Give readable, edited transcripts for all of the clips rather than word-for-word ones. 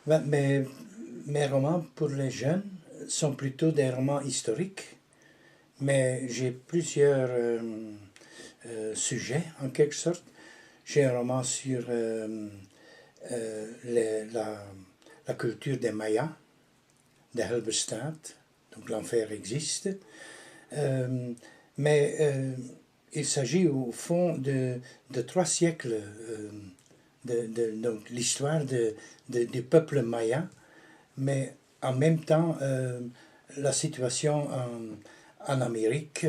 Ben, mes romans pour les jeunes sont plutôt des romans historiques, mais j'ai plusieurs sujets en quelque sorte. J'ai un roman sur la culture des Mayas, de hel bestaat, donc l'enfer existe. Euh, mais il s'agit au fond de 3 siècles donc l'histoire du peuple maya, mais en même temps la situation en Amérique,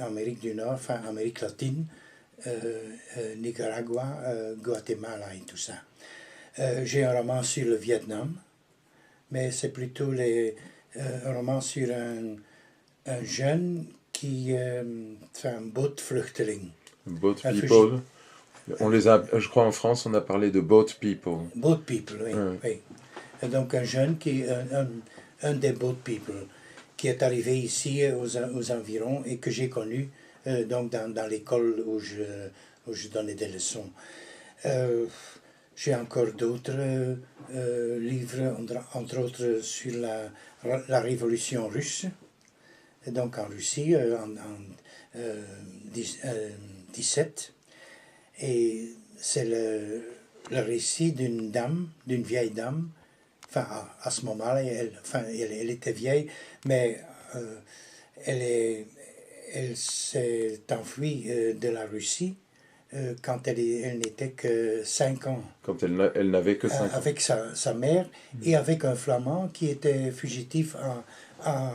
Amérique du Nord, enfin Amérique latine, Nicaragua, Guatemala et tout ça. J'ai un roman sur le Vietnam, mais c'est plutôt un roman sur un jeune qui fait un bootvluchteling, Boat un fugitif. People. On les a, je crois en France, on a parlé de Boat People. Boat people, oui, Ouais. oui. Et donc un jeune un des boat people qui est arrivé ici aux environs et que j'ai connu donc dans l'école où je donnais des leçons. Euh, j'ai encore d'autres livres, entre autres sur la révolution russe. Et donc en Russie, en 17. Et c'est le récit d'une dame, d'une vieille dame. Enfin, à ce moment-là, elle était vieille, mais euh, elle, est, elle s'est enfuie de la Russie quand elle n'était que 5 ans, Quand elle n'avait que 5 ans. avec sa mère et avec un Flamand qui était fugitif à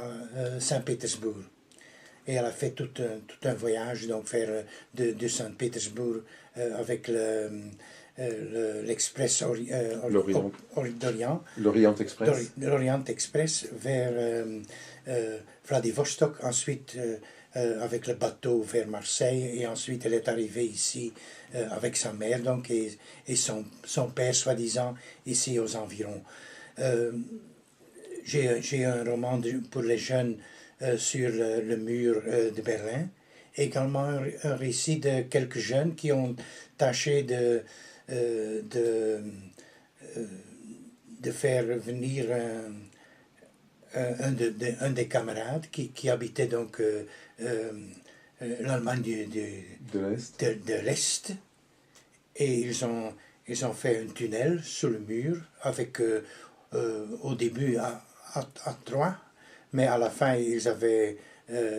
Saint-Pétersbourg. Et elle a fait tout un voyage, donc faire de Saint-Pétersbourg avec l'Express L'Orient, d'Orient, l'Orient Express. l'Orient Express vers Vladivostok, ensuite avec le bateau vers Marseille, et ensuite elle est arrivée ici avec sa mère donc, et son père, soi-disant, ici aux environs. Euh, j'ai un roman pour les jeunes sur le mur de Berlin. Également un récit de quelques jeunes qui ont tâché euh, de, euh, de faire venir un des camarades qui habitait donc l'Allemagne De l'Est. de l'Est. Et ils ont fait un tunnel sous le mur avec au début à 3, mais à la fin ils avaient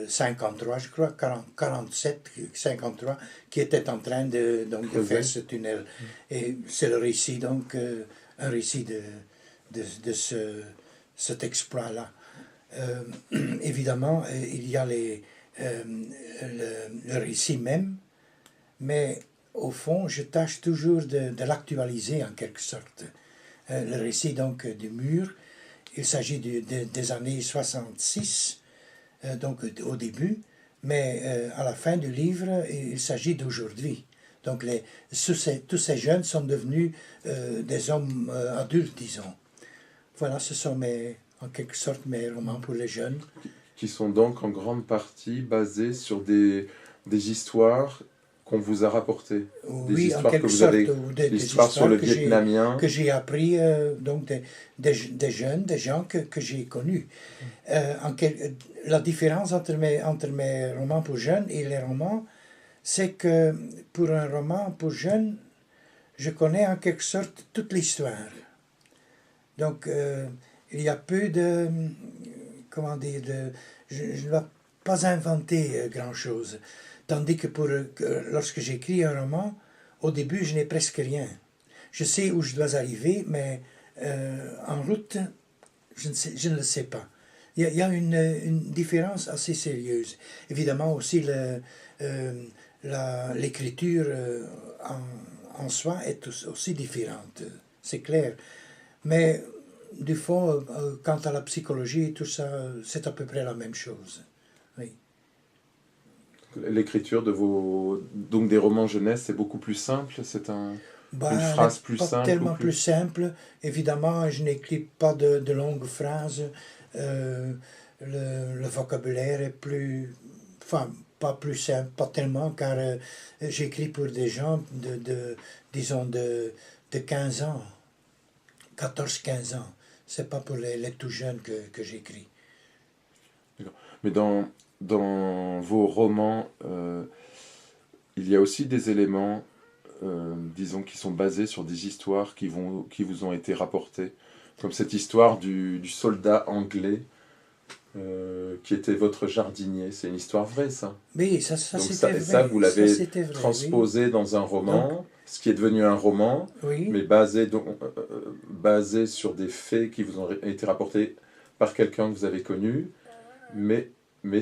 53, je crois, 47, 53, qui étaient en train donc, de faire ce tunnel. Et c'est le récit, donc, un récit de cet exploit-là. Euh, évidemment, il y a le récit même, mais au fond, je tâche toujours de l'actualiser en quelque sorte. Le récit donc du mur, il s'agit des années 66, donc au début, mais à la fin du livre, il s'agit d'aujourd'hui. Donc tous ces jeunes sont devenus des hommes adultes, disons. Voilà, ce sont en quelque sorte mes romans pour les jeunes. Qui sont donc en grande partie basés sur des histoires qu'on vous a rapportées. Des Oui, en histoires que quelque vous sorte, avez. ou des L'histoire sur histoires le vietnamien. que j'ai appris, donc des jeunes, des gens que j'ai connus. La différence entre mes romans pour jeunes et les romans, c'est que pour un roman pour jeunes, je connais en quelque sorte toute l'histoire. Donc, il y a peu de, comment dire, je ne vais pas inventer grand-chose. Tandis que lorsque j'écris un roman, au début, je n'ai presque rien. Je sais où je dois arriver, mais en route, je ne le sais pas. Il y a une différence assez sérieuse. Évidemment aussi, l'écriture en soi est aussi différente, c'est clair. Mais du fond, quant à la psychologie et tout ça, c'est à peu près la même chose. Oui. L'écriture de vos. Donc des romans jeunesse, c'est beaucoup plus simple. C'est une Bah, elle n'est phrase plus pas simple ou tellement plus plus. simple. Évidemment, je n'écris pas de longues phrases. Euh, le vocabulaire est plus... Enfin, pas plus simple, pas tellement, car j'écris pour des gens disons, de 15 ans. 14-15 ans. C'est pas pour les tout jeunes que j'écris. Mais dans vos romans, il y a aussi des éléments, disons, qui sont basés sur des histoires qui vous ont été rapportées. Comme cette histoire du soldat anglais qui était votre jardinier. C'est une histoire vraie, ça. Oui, ça Donc c'était vrai. ça, vous Ça, l'avez c'était vrai, transposé dans un roman, Donc, ce qui est devenu un roman, oui. mais basé sur des faits qui vous ont été rapportés par quelqu'un que vous avez connu, mais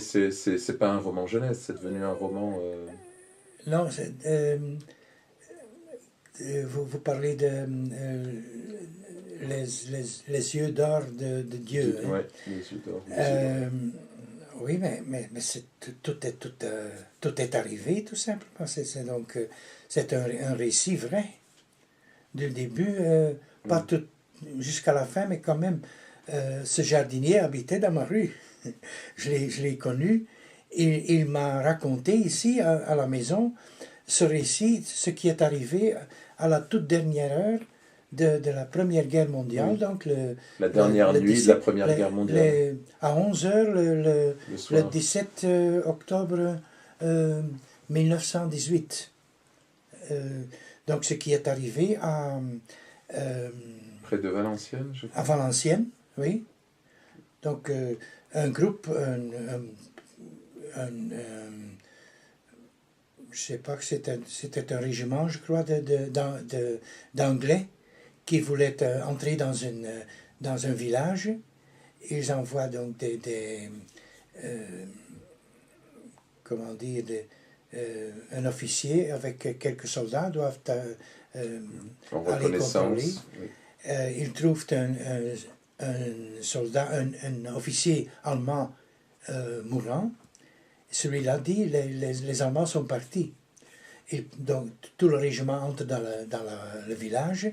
c'est pas un roman jeunesse, c'est devenu un roman... Non, vous parlez de les yeux d'or de Dieu. Hein. Ouais, les yeux d'or. Les yeux d'or. Oui, mais tout est arrivé, tout simplement. Donc, c'est un récit vrai. Du début, pas tout jusqu'à la fin, mais quand même, ce jardinier habitait dans ma rue. Je l'ai connu. Il m'a raconté ici, à la maison, ce récit, ce qui est arrivé à la toute dernière heure de la Première Guerre mondiale. Oui. Donc la dernière nuit de la Première Guerre mondiale. À 11 heures, le 17 octobre 1918. Donc ce qui est arrivé près de Valenciennes, je crois. À Valenciennes, oui. Donc un groupe, je sais pas, que c'était un régiment, je crois, d'Anglais qui voulaient entrer dans un village. Ils envoient donc comment dire, un officier avec quelques soldats doivent en aller contrôler. Oui. Ils trouvent un soldat, un officier allemand mourant. Celui-là dit, les Allemands sont partis. Donc tout le régiment entre dans le village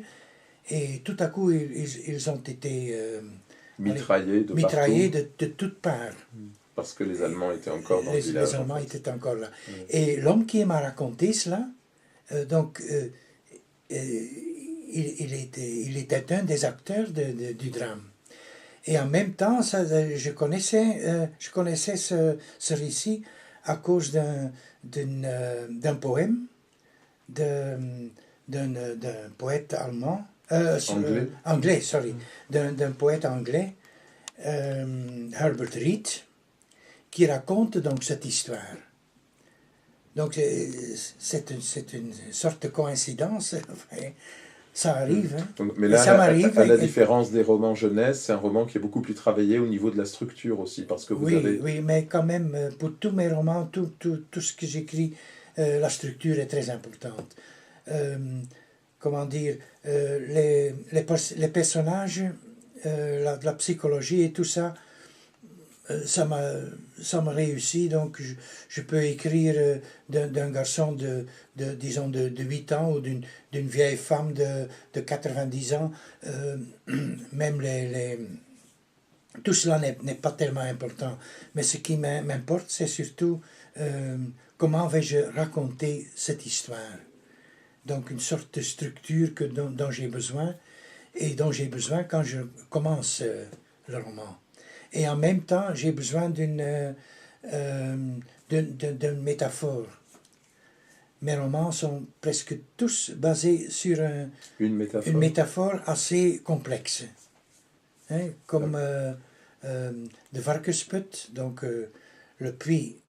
et tout à coup ils ont été mitraillés de toutes parts. Parce que les Allemands étaient encore dans le village. Les Allemands étaient encore là. Et l'homme qui m'a raconté cela, il était un des acteurs du drame. Et en même temps, je connaissais ce récit à cause d'un poème d'un poète allemand, anglais, d'un poète anglais, Herbert Reed, qui raconte donc cette histoire. Donc c'est une sorte de coïncidence. Ça arrive. Hein. Mais là, ça m'arrive. À la différence des romans jeunesse, c'est un roman qui est beaucoup plus travaillé au niveau de la structure aussi, parce que Oui, mais quand même, pour tous mes romans, tout ce que j'écris, la structure est très importante. Comment dire, les personnages, la psychologie et tout ça, ça m'a réussi. Donc je peux écrire d'un garçon disons de 8 ans ou d'une vieille femme de 90 ans. Même tout cela n'est pas tellement important. Mais ce qui m'importe, c'est surtout comment vais-je raconter cette histoire. Donc une sorte de structure dont j'ai besoin et dont j'ai besoin quand je commence le roman. Et en même temps, j'ai besoin d'une métaphore. Mes romans sont presque tous basés sur une métaphore assez complexe. Hein, comme de Varkensput, donc le puits